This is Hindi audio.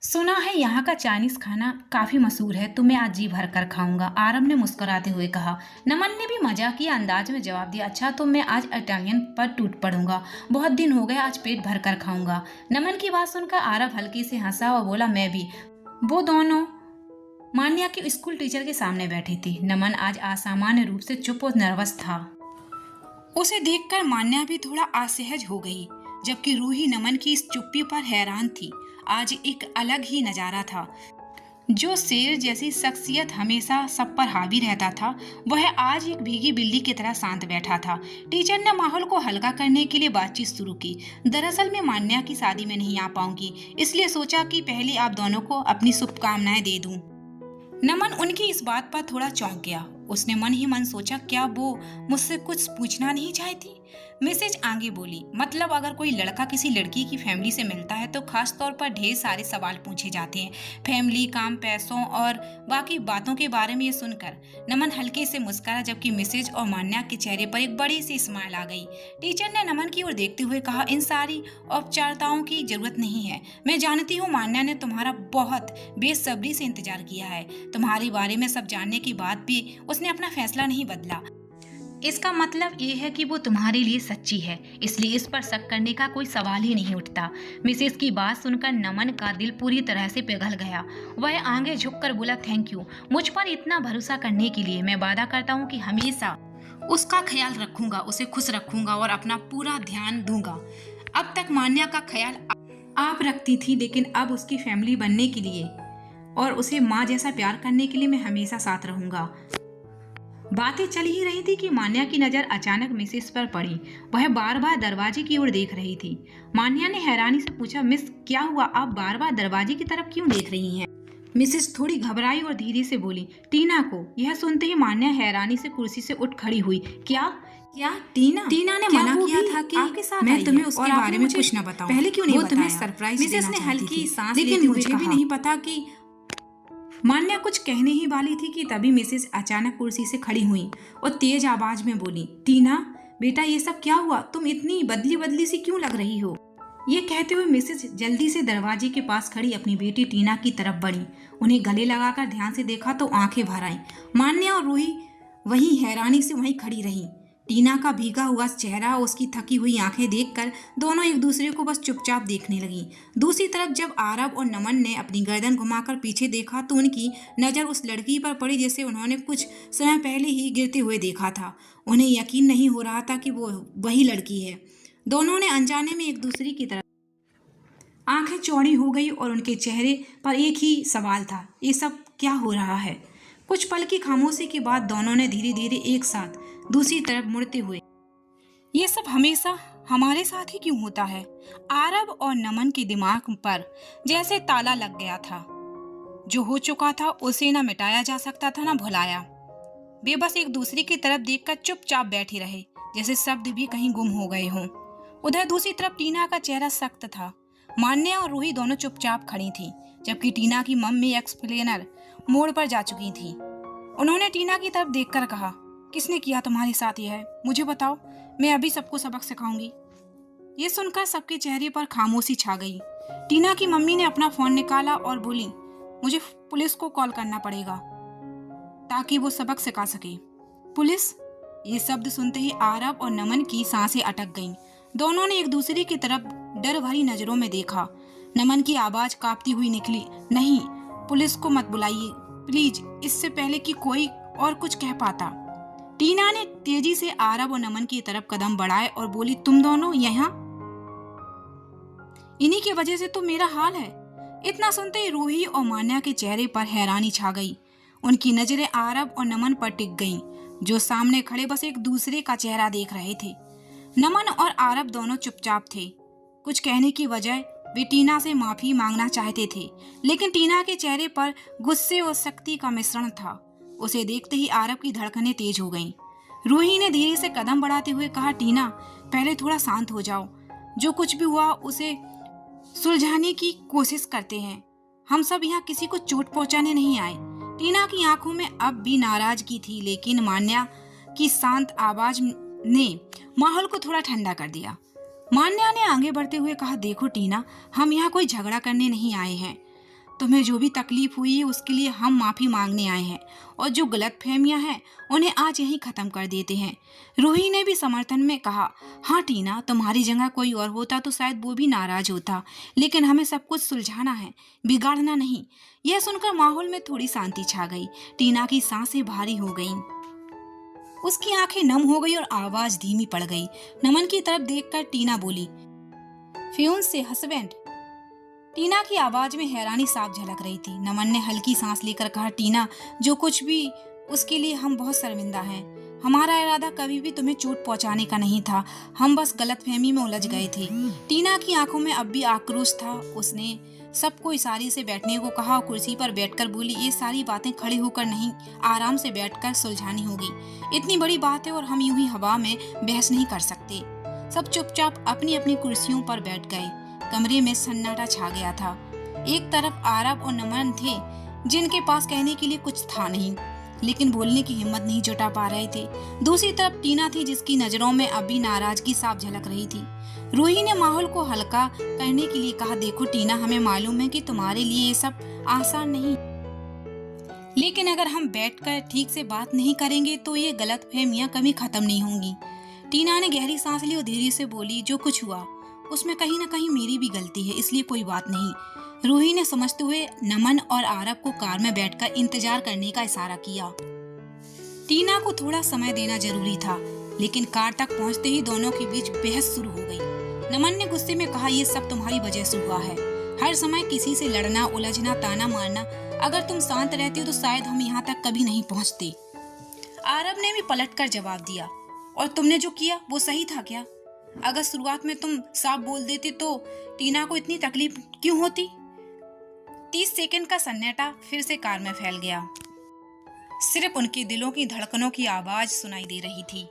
सुना है यहाँ का चाइनीज खाना काफी मशहूर है, तो मैं आज जी भर कर खाऊंगा। आरव ने मुस्कुराते हुए कहा। नमन ने भी मजाकिया अंदाज में जवाब दिया, अच्छा तो मैं आज इटालियन पर टूट पड़ूंगा। बहुत दिन हो गए, आज पेट भर कर खाऊंगा। नमन की बात सुनकर आरव हल्की से हंसा और बोला, मैं भी। वो दोनों मान्या के स्कूल टीचर के सामने बैठी थी। नमन आज असामान्य रूप से चुप और नर्वस था। उसे देखकर मान्या भी थोड़ा असहज हो गई, जबकि रूही नमन की इस चुप्पी पर हैरान थी। आज एक अलग ही नजारा था। जो शेर जैसी शख्सियत हमेशा सब पर हावी रहता था, वह आज एक भीगी बिल्ली की तरह शांत बैठा था। टीचर ने माहौल को हल्का करने के लिए बातचीत शुरू की। दरअसल मैं मान्या की शादी में नहीं आ पाऊंगी, इसलिए सोचा कि पहले आप दोनों को अपनी शुभकामनाएं दे दूं। नमन उनकी इस बात पर थोड़ा चौंक गया। उसने मन ही मन सोचा, क्या वो मुझसे कुछ पूछना नहीं चाहती। मिसेज आगे बोली, मतलब अगर कोई लड़का किसी लड़की की फैमिली से मिलता है तो खास तौर पर ढेर सारे सवाल पूछे जाते हैं, फैमिली, काम, पैसों और बाकी बातों के बारे में। ये सुनकर नमन हल्के से मुस्कुरा, जबकि मिसेज और मान्या के चेहरे पर एक बड़ी सी स्माइल आ गई। टीचर ने नमन की ओर देखते हुए कहा, इन सारी औपचारिकताओं की जरूरत नहीं है। मैं जानती हूँ मान्या ने तुम्हारा बहुत बेसब्री से इंतजार किया है। तुम्हारे बारे में सब जानने के बाद भी उसने अपना फैसला नहीं बदला। इसका मतलब ये है कि वो तुम्हारे लिए सच्ची है, इसलिए इस पर शक करने का कोई सवाल ही नहीं उठता। मिसेस की बात सुनकर नमन का दिल पूरी तरह से पिघल गया। वह आगे झुककर बोला, थैंक यू मुझ पर इतना भरोसा करने के लिए। मैं वादा करता हूँ कि हमेशा उसका ख्याल रखूंगा, उसे खुश रखूंगा और अपना पूरा ध्यान दूंगा। अब तक मान्या का ख्याल आप रखती थी, लेकिन अब उसकी फैमिली बनने के लिए और उसे माँ जैसा प्यार करने के लिए मैं हमेशा साथ रहूंगा। बातें चल ही रही थी कि मान्या की नजर अचानक मिसेस पर पड़ी। वह बार बार दरवाजे की ओर देख रही थी। मान्या ने हैरानी से पूछा, मिस क्या हुआ, आप बार बार दरवाजे की तरफ क्यों देख रही हैं? मिसेस थोड़ी घबराई और धीरे से बोली, टीना को। यह सुनते ही मान्या हैरानी से कुर्सी से उठ खड़ी हुई। क्या क्या टीना टीना ने मना किया था कि आपके साथ मैं तुम्हें उसके बारे में कुछ न बताऊं। पहले क्यों नहीं बताया? तुम्हें सरप्राइज मिसेस ने हल्की सांस लेते हुए कहा, लेकिन मुझे भी नहीं पता कि मान्या कुछ कहने ही वाली थी कि तभी मिसेस अचानक कुर्सी से खड़ी हुई और तेज आवाज में बोली, टीना बेटा ये सब क्या हुआ? तुम इतनी बदली बदली सी क्यों लग रही हो? ये कहते हुए मिसेस जल्दी से दरवाजे के पास खड़ी अपनी बेटी टीना की तरफ बढ़ी। उन्हें गले लगाकर ध्यान से देखा तो आंखें भर आईं। मान्या और रूही वहीं हैरानी से वहीं खड़ी रही। टीना का भीगा हुआ चेहरा, उसकी थकी हुई आंखें देखकर दोनों एक दूसरे को बस चुपचाप देखने लगी। दूसरी तरफ जब आरव और नमन ने अपनी गर्दन घुमाकर पीछे देखा तो उनकी नजर उस लड़की पर पड़ी जिसे उन्होंने कुछ समय पहले ही गिरते हुए देखा था। उन्हें यकीन नहीं हो रहा था कि वो वही लड़की है। दोनों ने अनजाने में एक दूसरे की तरफ आंखें चौड़ी हो गई और उनके चेहरे पर एक ही सवाल था, ये सब क्या हो रहा है? कुछ पल की खामोशी के बाद दोनों ने धीरे धीरे एक साथ दूसरी तरफ मुड़ते हुए, ये सब हमेशा हमारे साथ ही क्यों होता है? आरव और नमन के दिमाग पर जैसे ताला लग गया था। जो हो चुका था उसे ना मिटाया जा सकता था ना भुलाया। वे बस एक दूसरे की तरफ देखकर चुपचाप बैठे रहे, जैसे शब्द भी कहीं गुम हो गए हों। उधर दूसरी तरफ टीना का चेहरा सख्त था। मान्या और रूही दोनों चुपचाप खड़ी थीं, जबकि टीना की मम्मी एक्सप्लेनर मोड़ पर जा चुकी थी। उन्होंने टीना की तरफ देखकर कहा, किसने किया तुम्हारे साथ यह? मुझे बताओ, मैं अभी सबको सबक सिखाऊंगी। ये सुनकर सबके चेहरे पर खामोशी छा गई। टीना की मम्मी ने अपना फोन निकाला और बोली, मुझे पुलिस को कॉल करना पड़ेगा ताकि वो सबक सिखा सके। पुलिस? ये शब्द सुनते ही आरव और नमन की सांसें अटक गईं। दोनों ने एक दूसरे की तरफ डर भरी नजरों में देखा। नमन की आवाज कांपती हुई निकली, नहीं, पुलिस को मत बुलाइए प्लीज, इससे पहले कि कोई और कुछ कह पाता। टीना ने तेजी से आरव और नमन की तरफ कदम बढ़ाए और बोली, तुम दोनों यहाँ? इन्हीं की वजह से तो मेरा हाल है। इतना सुनते ही रूही और मान्या के चेहरे पर हैरानी छा गई। उनकी नजरें आरव और नमन पर टिक गईं, जो सामने खड़े बस एक दूसरे का चेहरा देख रहे थे। नमन और आरव दोनों चुपचाप थे। कुछ कहने की बजाय वे टीना से माफी मांगना चाहते थे, लेकिन टीना के चेहरे पर गुस्से और सख्ती का मिश्रण था। उसे देखते ही आरव की धड़कनें तेज हो गईं। रूही ने धीरे से कदम बढ़ाते हुए कहा, टीना पहले थोड़ा शांत हो जाओ। जो कुछ भी हुआ उसे सुलझाने की कोशिश करते हैं। हम सब यहाँ किसी को चोट पहुंचाने नहीं आए। टीना की आंखों में अब भी नाराजगी थी, लेकिन मान्या की शांत आवाज ने माहौल को थोड़ा ठंडा कर दिया। मान्या ने आगे बढ़ते हुए कहा, देखो टीना, हम यहाँ कोई झगड़ा करने नहीं आए हैं। तुम्हें जो भी तकलीफ हुई है उसके लिए हम माफी मांगने आए हैं और जो गलतफहमियां हैं उन्हें आज यहीं खत्म कर देते हैं। रूही ने भी समर्थन में कहा, हाँ टीना, तुम्हारी जगह कोई और होता तो शायद वो भी नाराज होता, लेकिन हमें सब कुछ सुलझाना है, बिगाड़ना नहीं। यह सुनकर माहौल में थोड़ी शांति छा गई। टीना की सांसें भारी हो गईं। उसकी आंखें नम हो गई और आवाज धीमी पड़ गई। नमन की तरफ देखकर टीना बोली, फियोंसे हस्बैंड। टीना की आवाज में हैरानी साफ झलक रही थी। नमन ने हल्की सांस लेकर कहा, टीना, जो कुछ भी उसके लिए हम बहुत शर्मिंदा हैं। हमारा इरादा कभी भी तुम्हें चोट पहुंचाने का नहीं था, हम बस गलतफहमी में उलझ गए थे। टीना की आंखों में अब भी आक्रोश था। उसने सबको इशारे से बैठने को कहा और कुर्सी पर बैठकर बोली, ये सारी बातें खड़े होकर नहीं, आराम से बैठकर सुलझानी होगी। इतनी बड़ी बात है और हम यूं ही हवा में बहस नहीं कर सकते। सब चुपचाप अपनी अपनी कुर्सियों पर बैठ गए। कमरे में सन्नाटा छा गया था। एक तरफ आरब और नमन थे जिनके पास कहने के लिए कुछ था नहीं, लेकिन बोलने की हिम्मत नहीं जुटा पा रहे थे। दूसरी तरफ टीना थी जिसकी नजरों में अभी नाराजगी साफ झलक रही थी। रूही ने माहौल को हल्का करने के लिए कहा, देखो टीना, हमें मालूम है कि तुम्हारे लिए ये सब आसान नहीं, लेकिन अगर हम बैठकर ठीक से बात नहीं करेंगे तो ये गलतफहमियां कभी खत्म नहीं होंगी। टीना ने गहरी सांस ली और धीरे से बोली, जो कुछ हुआ उसमें कहीं न कहीं मेरी भी गलती है, इसलिए कोई बात नहीं। रूही ने समझते हुए नमन और आरब को कार में बैठकर इंतजार करने का इशारा किया। टीना को थोड़ा समय देना जरूरी था, लेकिन कार तक पहुंचते ही दोनों के बीच बहस शुरू हो गई। नमन ने गुस्से में कहा, ये सब तुम्हारी वजह से हुआ है, हर समय किसी से लड़ना, उलझना, ताना मारना। अगर तुम शांत रहती हो तो शायद हम यहाँ तक कभी नहीं पहुँचते। आरब ने भी पलटकर जवाब दिया, और तुमने जो किया वो सही था क्या? अगर शुरुआत में तुम साफ बोल देते तो टीना को इतनी तकलीफ क्यों होती? 30 सेकंड का सन्नाटा फिर से कार में फैल गया। सिर्फ उनके दिलों की धड़कनों की आवाज सुनाई दे रही थी।